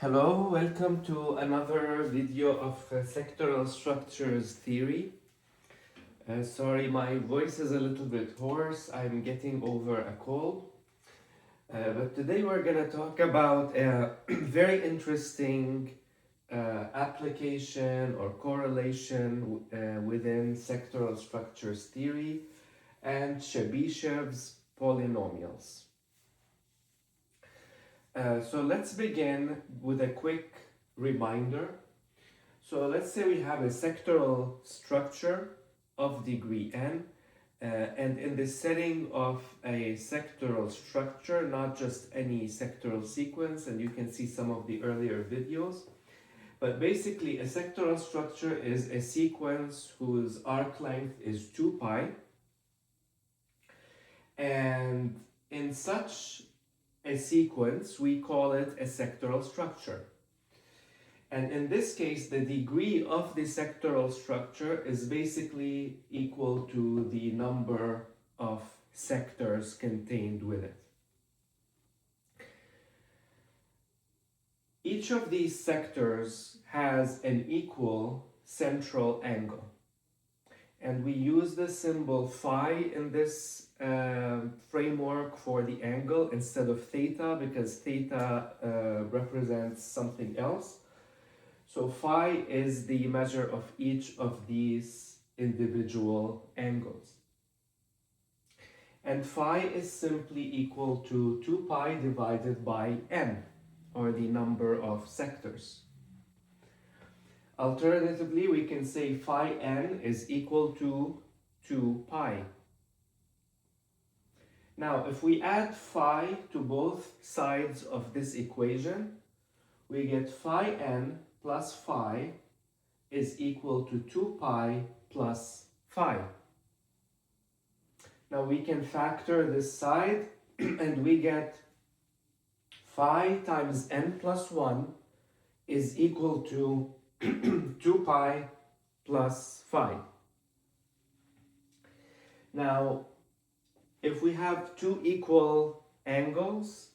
Hello, welcome to another video of sectoral structures theory. Sorry, my voice is a little bit hoarse. I'm getting over a cold. But today we're going to talk about a very interesting application or correlation within sectoral structures theory and Chebyshev's polynomials. So let's begin with a quick reminder. So let's say we have a sectoral structure of degree n, and in the setting of a sectoral structure, not just any sectoral sequence, and you can see some of the earlier videos, but basically a sectoral structure is a sequence whose arc length is 2 pi, and in such a sequence we call it a sectoral structure. And in this case, the degree of the sectoral structure is basically equal to the number of sectors contained with it. Each of these sectors has an equal central angle. And we use the symbol phi in this framework for the angle instead of theta, because theta represents something else. So phi is the measure of each of these individual angles. And phi is simply equal to 2 pi divided by n, or the number of sectors. Alternatively, we can say phi n is equal to 2 pi. Now, if we add phi to both sides of this equation, we get phi n plus phi is equal to 2 pi plus phi. Now we can factor this side and we get phi times n plus 1 is equal to 2 pi plus phi. Now, if we have two equal angles,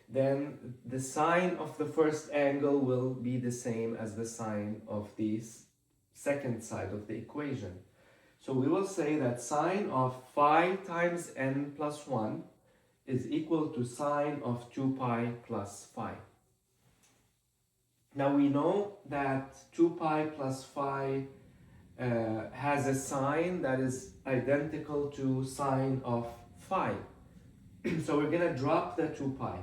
then the sine of the first angle will be the same as the sine of the second side of the equation. So we will say that sine of phi times n plus 1 is equal to sine of 2 pi plus phi. Now we know that 2 pi plus phi has a sign that is identical to sine of phi. So we're going to drop the 2 pi.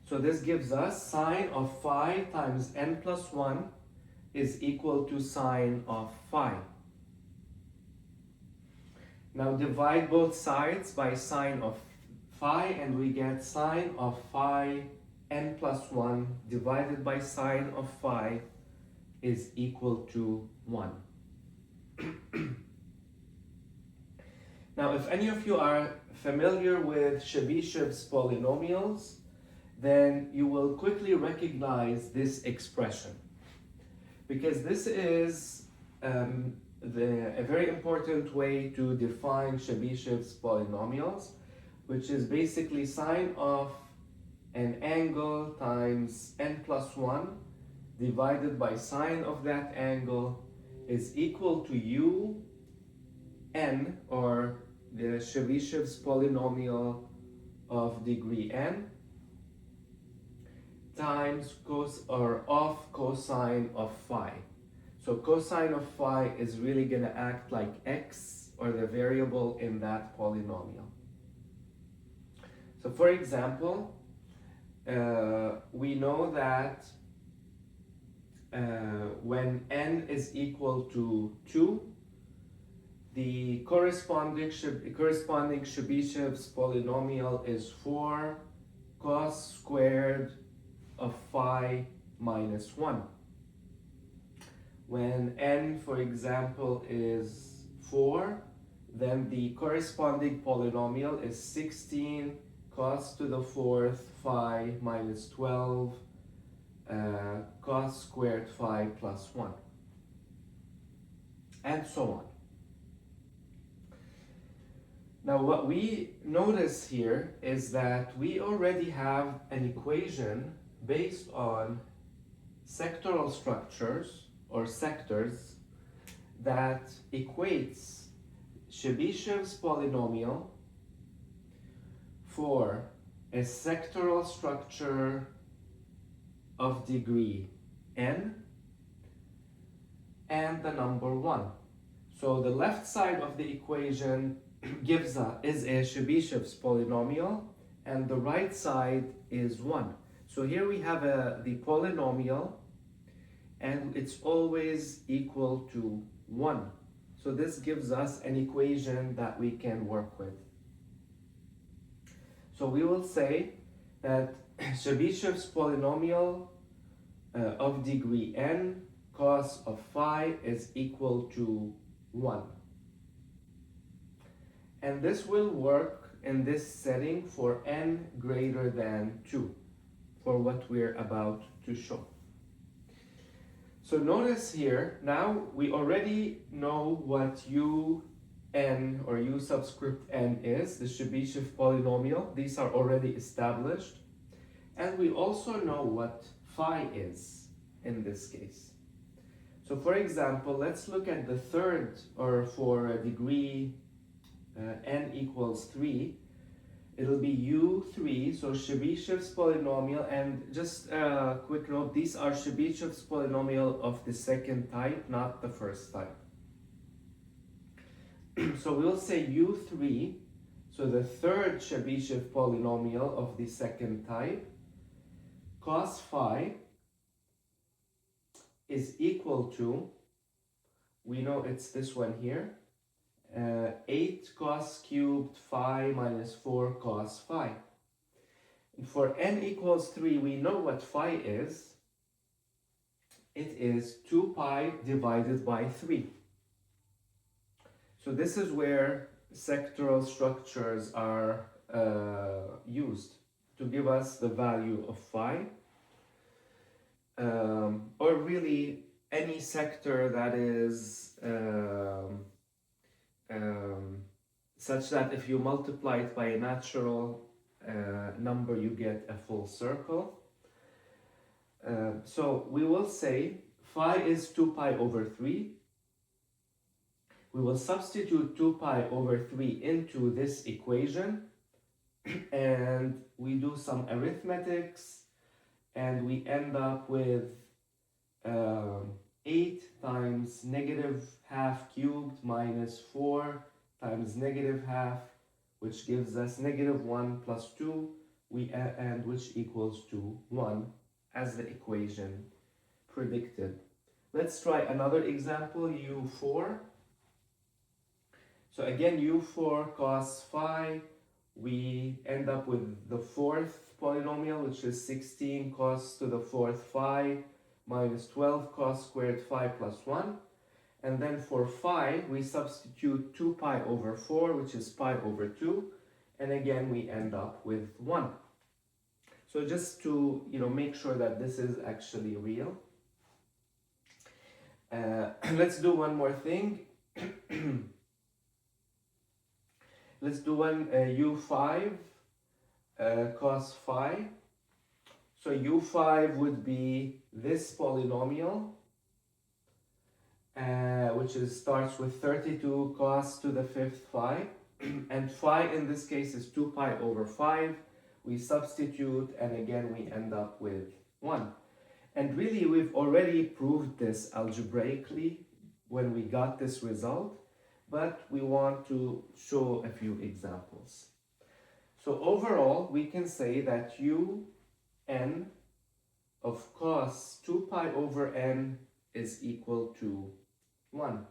So this gives us sine of phi times n plus 1 is equal to sine of phi. Now divide both sides by sine of phi and we get sine of phi n plus 1 divided by sine of phi is equal to 1. Now if any of you are familiar with Chebyshev's polynomials, then you will quickly recognize this expression, because this is a very important way to define Chebyshev's polynomials, which is basically sine of an angle times n plus 1 divided by sine of that angle is equal to u n, or the Chebyshev's polynomial of degree n, times cosine of phi. So cosine of phi is really going to act like x, or the variable in that polynomial. So for example, we know that when n is equal to 2, the corresponding Chebyshev's polynomial is 4 cos squared of phi minus 1. When n, for example, is 4, then the corresponding polynomial is 16 cos to the 4th phi minus 12 cos squared phi plus 1, and so on. Now what we notice here is that we already have an equation based on sectoral structures or sectors that equates Chebyshev's polynomial for a sectoral structure of degree n and the number 1. So the left side of the equation is a Chebyshev's polynomial, and the right side is 1. So here we have the polynomial, and it's always equal to 1. So this gives us an equation that we can work with. So we will say that Chebyshev's polynomial of degree n cos of phi is equal to 1. And this will work in this setting for n greater than 2, for what we're about to show. So notice here, now we already know what un or u subscript n is, the Chebyshev polynomial. These are already established. And we also know what phi is in this case. So for example, let's look at the third, or for a degree n equals 3, it'll be u3, so Chebyshev's polynomial, and just a quick note, these are Chebyshev's polynomial of the second type, not the first type. So we'll say u3, so the third Chebyshev polynomial of the second type, cos phi is equal to, we know it's this one here, 8 cos cubed phi minus 4 cos phi. And for n equals 3, we know what phi is. It is 2 pi divided by 3. So this is where sectoral structures are used to give us the value of phi. Or really any sector that is such that if you multiply it by a natural number, you get a full circle. So we will say phi is 2 pi over 3. We will substitute 2 pi over 3 into this equation, and we do some arithmetics, and we end up with 8 times negative half cubed minus 4 times negative half, which gives us negative 1 plus 2, and which equals to 1 as the equation predicted. Let's try another example, u4. So again, u4 cos phi, we end up with the fourth polynomial, which is 16 cos to the fourth phi minus 12 cos squared phi plus 1. And then for phi, we substitute 2 pi over 4, which is pi over 2. And again, we end up with 1. So just to make sure that this is actually real. Let's do one more thing. Let's do one u5 cos phi. So u5 would be this polynomial, which starts with 32 cos to the fifth phi. And phi in this case is 2 pi over 5. We substitute, and again we end up with 1. And really, we've already proved this algebraically when we got this result, but we want to show a few examples. So overall, we can say that un of cos 2 pi over n is equal to 1.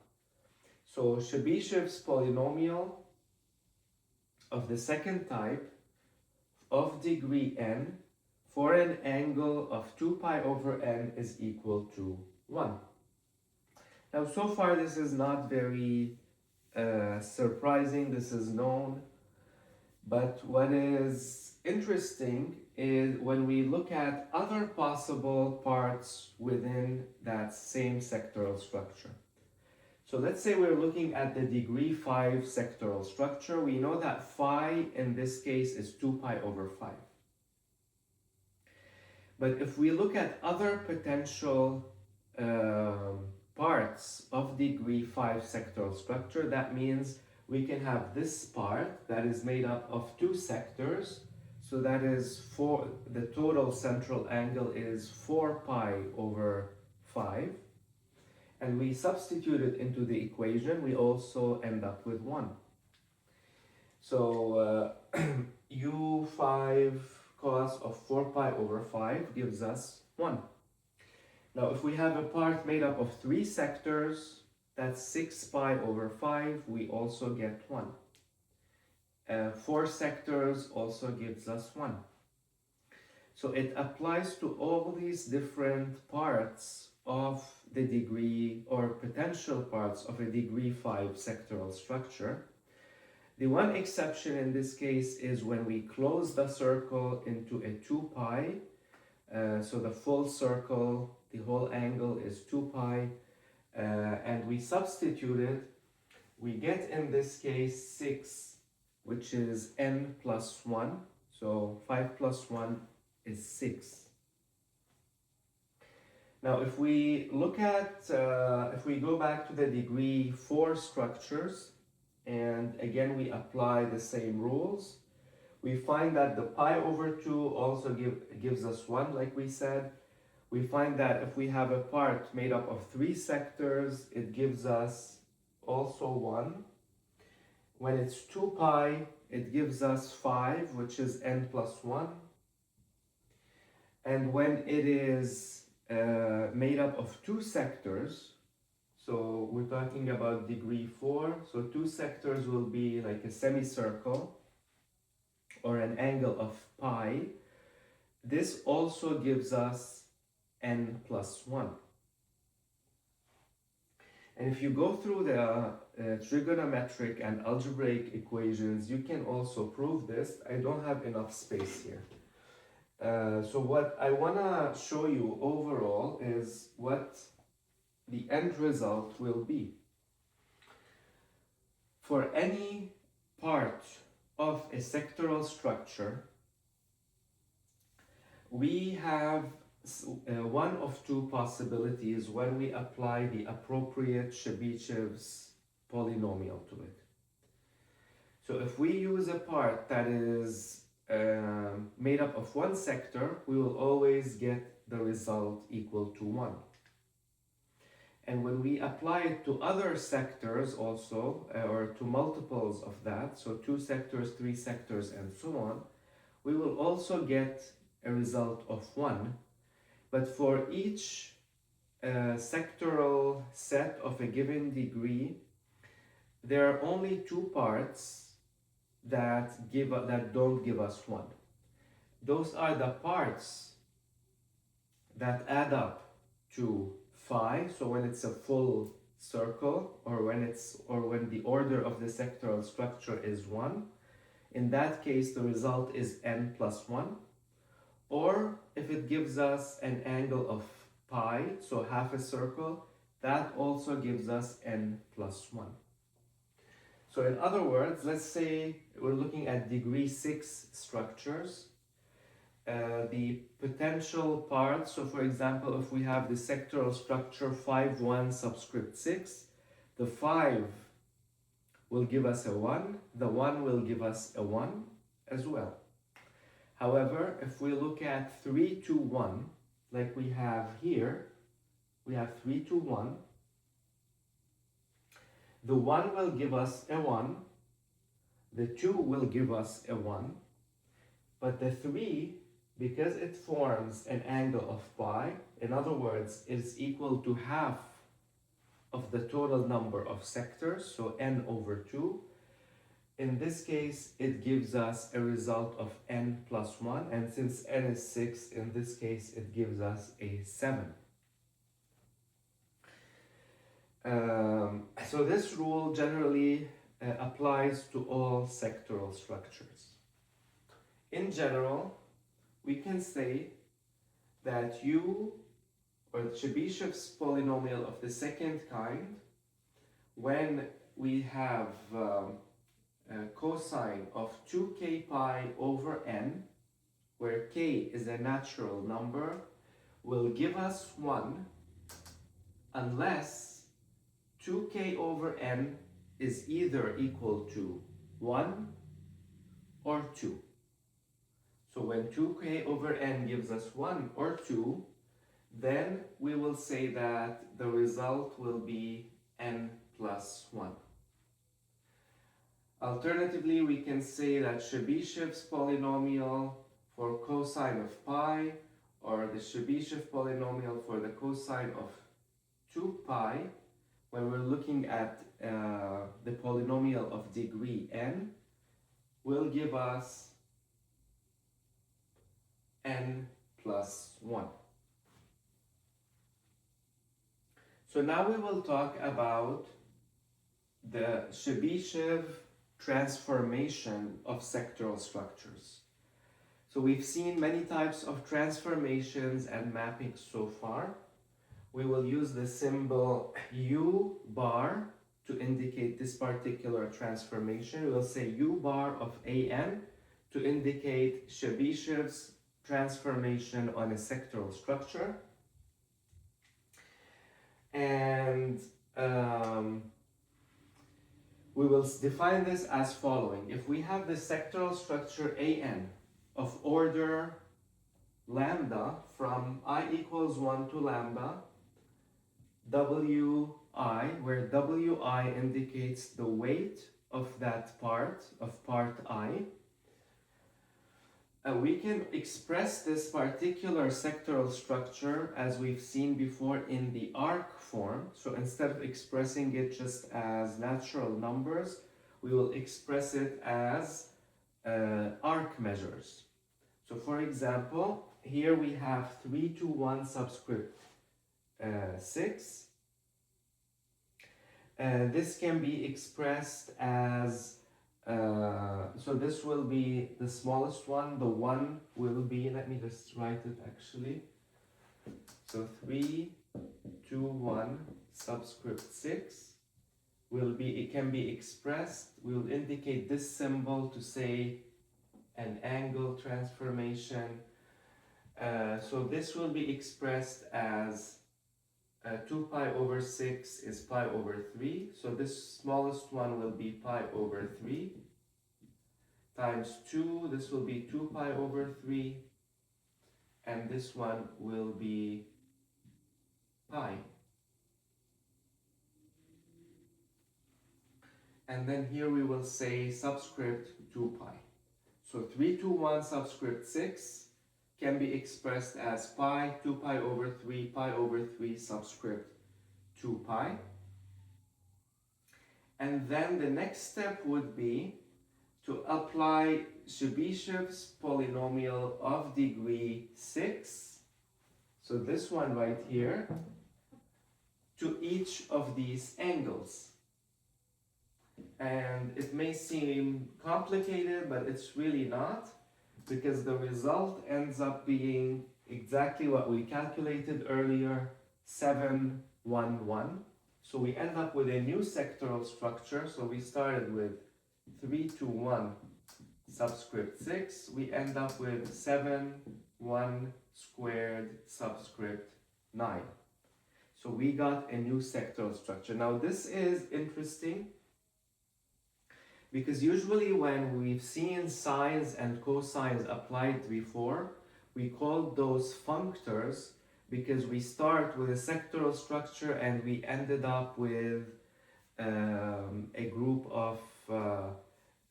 So Chebyshev's polynomial of the second type of degree n for an angle of 2 pi over n is equal to 1. Now, so far this is not very surprising, this is known, but what is interesting is when we look at other possible parts within that same sectoral structure. So let's say we're looking at the degree 5 sectoral structure. We know that phi in this case is 2 pi over 5. But if we look at other potential parts of degree 5 sectoral structure, that means we can have this part that is made up of 2 sectors. So that is the total central angle is 4 pi over 5. And we substitute it into the equation, we also end up with 1. So u5 cos of 4 pi over 5 gives us 1. Now if we have a part made up of 3 sectors, that's 6 pi over 5, we also get 1. 4 sectors also gives us 1. So it applies to all these different parts of the degree or potential parts of a degree 5 sectoral structure. The one exception in this case is when we close the circle into a 2 pi. So the full circle, the whole angle is 2 pi, and we substitute it. We get in this case 6, which is n plus 1. So 5 plus 1 is 6. Now if we look at, if we go back to the degree 4 structures, and again we apply the same rules, we find that the pi over 2 also gives us 1, like we said. We find that if we have a part made up of 3 sectors, it gives us also 1. When it's 2 pi, it gives us 5, which is n plus 1. And when it is made up of 2 sectors, so we're talking about degree 4, so 2 sectors will be like a semicircle or an angle of pi. This also gives us n plus 1. And if you go through the trigonometric and algebraic equations, you can also prove this. I don't have enough space here. So what I want to show you overall is what the end result will be. For any part of a sectoral structure, we have one of 2 possibilities when we apply the appropriate Chebyshevs polynomial to it. So if we use a part that is made up of 1 sector, we will always get the result equal to 1. And when we apply it to other sectors also, or to multiples of that, so 2 sectors, 3 sectors, and so on, we will also get a result of 1. But for each sectoral set of a given degree, there are only 2 parts that don't give us 1. Those are the parts that add up to phi. So when it's a full circle, or when the order of the sectoral structure is 1, in that case the result is n plus 1. Or if it gives us an angle of pi, so half a circle, that also gives us n plus 1. So in other words, let's say we're looking at degree 6 structures. The potential parts, so for example, if we have the sectoral structure 5,1 subscript 6, the 5 will give us a 1, the 1 will give us a 1 as well. However, if we look at 3, 2, 1, like we have here, we have 3, 2, 1. The 1 will give us a 1, the 2 will give us a 1, but the 3, because it forms an angle of pi, in other words, it's equal to half of the total number of sectors, so n over 2. In this case, it gives us a result of n plus 1, and since n is 6, in this case, it gives us a 7. So this rule generally applies to all sectoral structures. In general, we can say that u, or the Chebyshev's polynomial of the second kind, when we have a cosine of 2k pi over n, where k is a natural number, will give us 1 unless 2k over n is either equal to 1 or 2. So when 2k over n gives us 1 or 2, then we will say that the result will be n plus 1. Alternatively, we can say that Chebyshev's polynomial for cosine of pi, or the Chebyshev polynomial for the cosine of 2 pi, when we're looking at the polynomial of degree n, will give us n plus 1. So now we will talk about the Chebyshev transformation of sectoral structures. So we've seen many types of transformations and mappings so far. We will use the symbol U bar to indicate this particular transformation. We will say U bar of AN to indicate Chebyshev's transformation on a sectoral structure. And we will define this as following. If we have the sectoral structure AN of order lambda from I equals 1 to lambda, Wi, where Wi indicates the weight of that part, of part I, we can express this particular sectoral structure as we've seen before in the arc form. So instead of expressing it just as natural numbers, we will express it as arc measures. So for example, here we have 3 to 1 subscript 6. This can be expressed as so this will be the smallest one. The 1 will be, let me just write it actually. So 3 to 1 subscript 6 will be, it can be expressed, we'll indicate this symbol to say an angle transformation. So this will be expressed as 2 pi over 6 is pi over 3. So this smallest one will be pi over 3 times 2. This will be 2 pi over 3. And this one will be pi. And then here we will say subscript 2 pi. So 3 to 1 subscript 6 can be expressed as pi, 2 pi over 3, pi over 3 subscript 2 pi. And then the next step would be to apply Chebyshev's polynomial of degree 6, so this one right here, to each of these angles. And it may seem complicated, but it's really not, because the result ends up being exactly what we calculated earlier, 7, 1, 1. So we end up with a new sectoral structure. So we started with 3 to 1 subscript 6. We end up with 7, 1 squared subscript 9. So we got a new sectoral structure. Now this is interesting, because usually when we've seen sines and cosines applied before, we call those functors, because we start with a sectoral structure and we ended up with a group of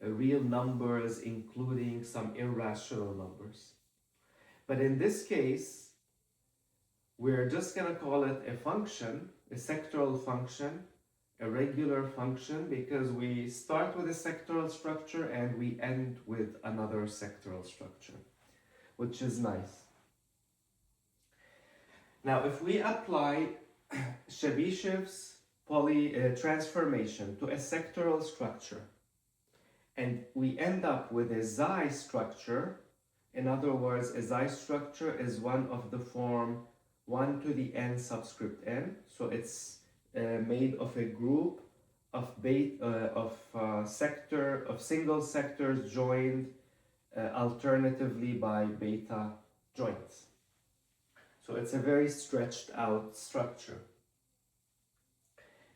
real numbers, including some irrational numbers. But in this case, we're just going to call it a function, a sectoral function, a regular function, because we start with a sectoral structure and we end with another sectoral structure, which is nice. Now, if we apply Chebyshev's transformation to a sectoral structure, and we end up with a xi structure, in other words, a xi structure is one of the form 1 to the n subscript n, so it's made of a group single sectors joined alternatively by beta joints. So it's a very stretched out structure.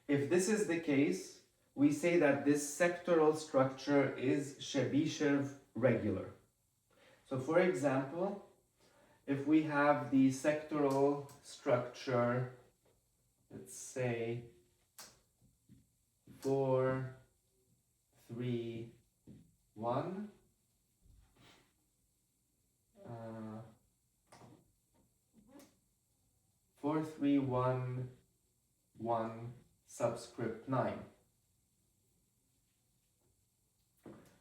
If this is the case, we say that this sectoral structure is Chebyshev regular. So for example, if we have the sectoral structure, let's say 4, 3, 1, 4, 3, 1, 1, subscript 9.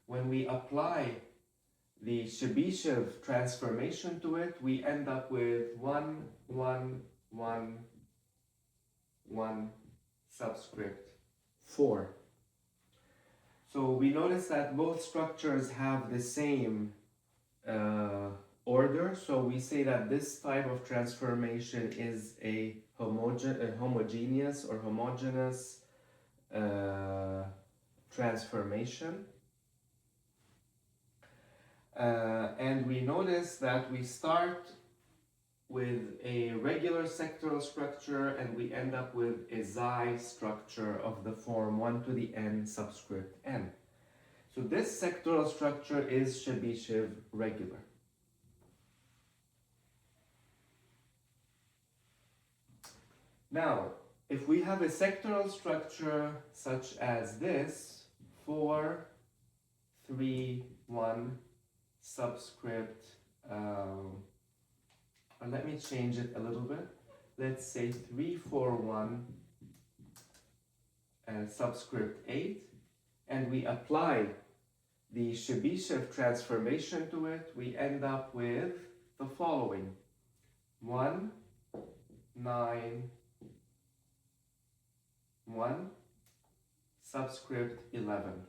When we apply the Chebyshev transformation to it, we end up with 1, 1, 1, 1, subscript 4. So we notice that both structures have the same order, so we say that this type of transformation is a homogeneous or homogeneous transformation. And we notice that we start with a regular sectoral structure and we end up with a xi structure of the form 1 to the n subscript n. So this sectoral structure is Chebyshev regular. Now, if we have a sectoral structure such as this, 4, 3, 1, subscript, let me change it a little bit. Let's say 3, 4, 1, subscript 8, and we apply the Chebyshev transformation to it, we end up with the following: 1, 9, 1, subscript 11.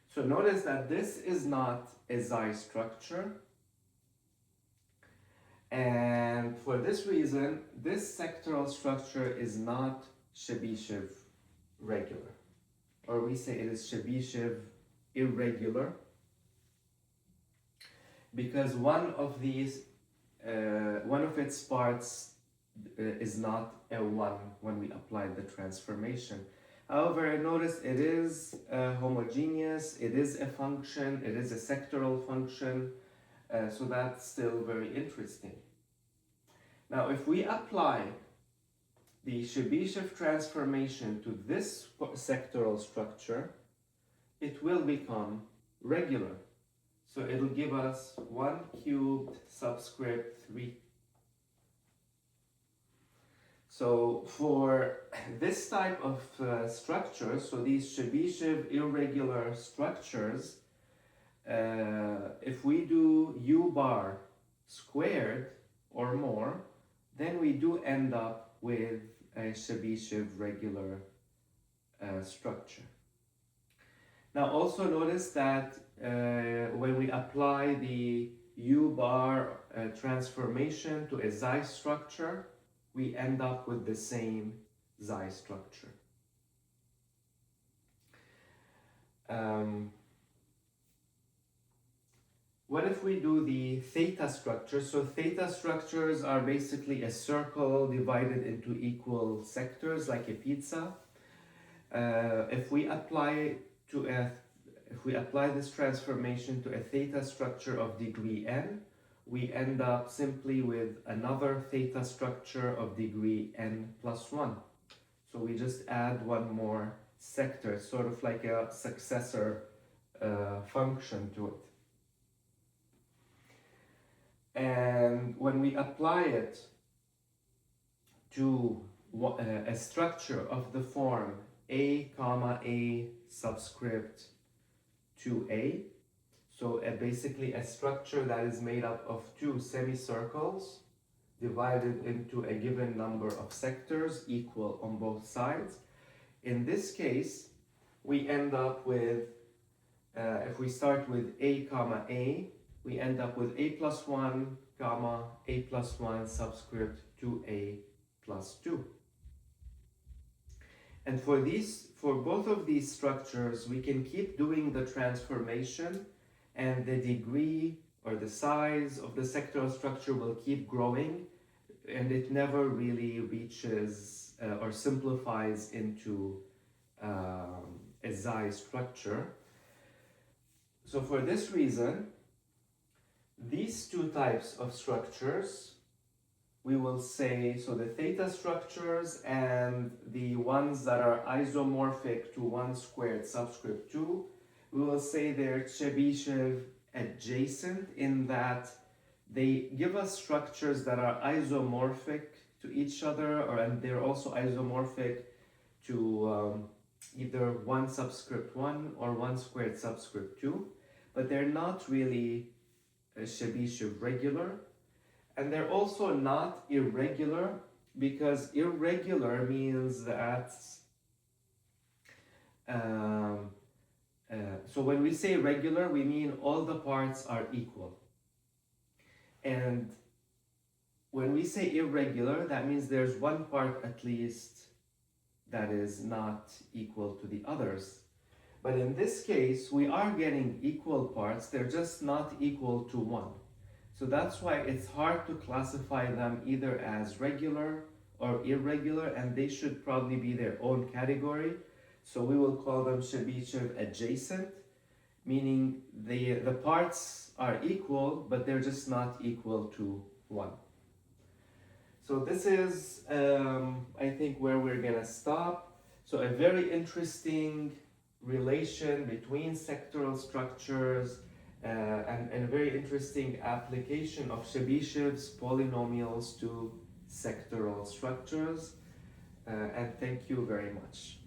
So notice that this is not a xi structure, and for this reason, this sectoral structure is not Chebyshev regular, or we say it is Chebyshev irregular, because one of its parts is not a 1 when we apply the transformation. However, notice it is homogeneous, it is a function, it is a sectoral function, so that's still very interesting. Now, if we apply the Chebyshev transformation to this sectoral structure, it will become regular. So it'll give us 1 cubed subscript 3. So for this type of structure, so these Chebyshev irregular structures, if we do u bar squared or more, then we do end up with a Chebyshev regular structure. Now also notice that when we apply the u bar transformation to a xi structure, we end up with the same xi structure. What if we do the theta structure? So theta structures are basically a circle divided into equal sectors, like a pizza. If we apply this transformation to a theta structure of degree n, we end up simply with another theta structure of degree n plus 1. So we just add one more sector, sort of like a successor function to it. And when we apply it to a structure of the form a comma a subscript 2a, so basically a structure that is made up of two semicircles divided into a given number of sectors equal on both sides. In this case, we end up with, if we start with a comma a, we end up with a plus 1 comma a plus 1 subscript 2a plus 2. And for both of these structures, we can keep doing the transformation, and the degree or the size of the sectoral structure will keep growing, and it never really reaches or simplifies into a Xi structure. So for this reason, these two types of structures, we will say, so the theta structures and the ones that are isomorphic to 1 squared subscript 2, we will say they're Chebyshev adjacent, in that they give us structures that are isomorphic to each other, and they're also isomorphic to either 1 subscript 1 or 1 squared subscript 2, but they're not really Chebyshev regular. And they're also not irregular, because irregular means that so when we say regular, we mean all the parts are equal. And when we say irregular, that means there's one part at least that is not equal to the others. But in this case, we are getting equal parts, they're just not equal to 1. So that's why it's hard to classify them either as regular or irregular, and they should probably be their own category. So we will call them Chebyshev adjacent, meaning the parts are equal, but they're just not equal to 1. So this is, I think, where we're gonna stop. So a very interesting relation between sectoral structures and a very interesting application of Chebyshev's polynomials to sectoral structures. And thank you very much.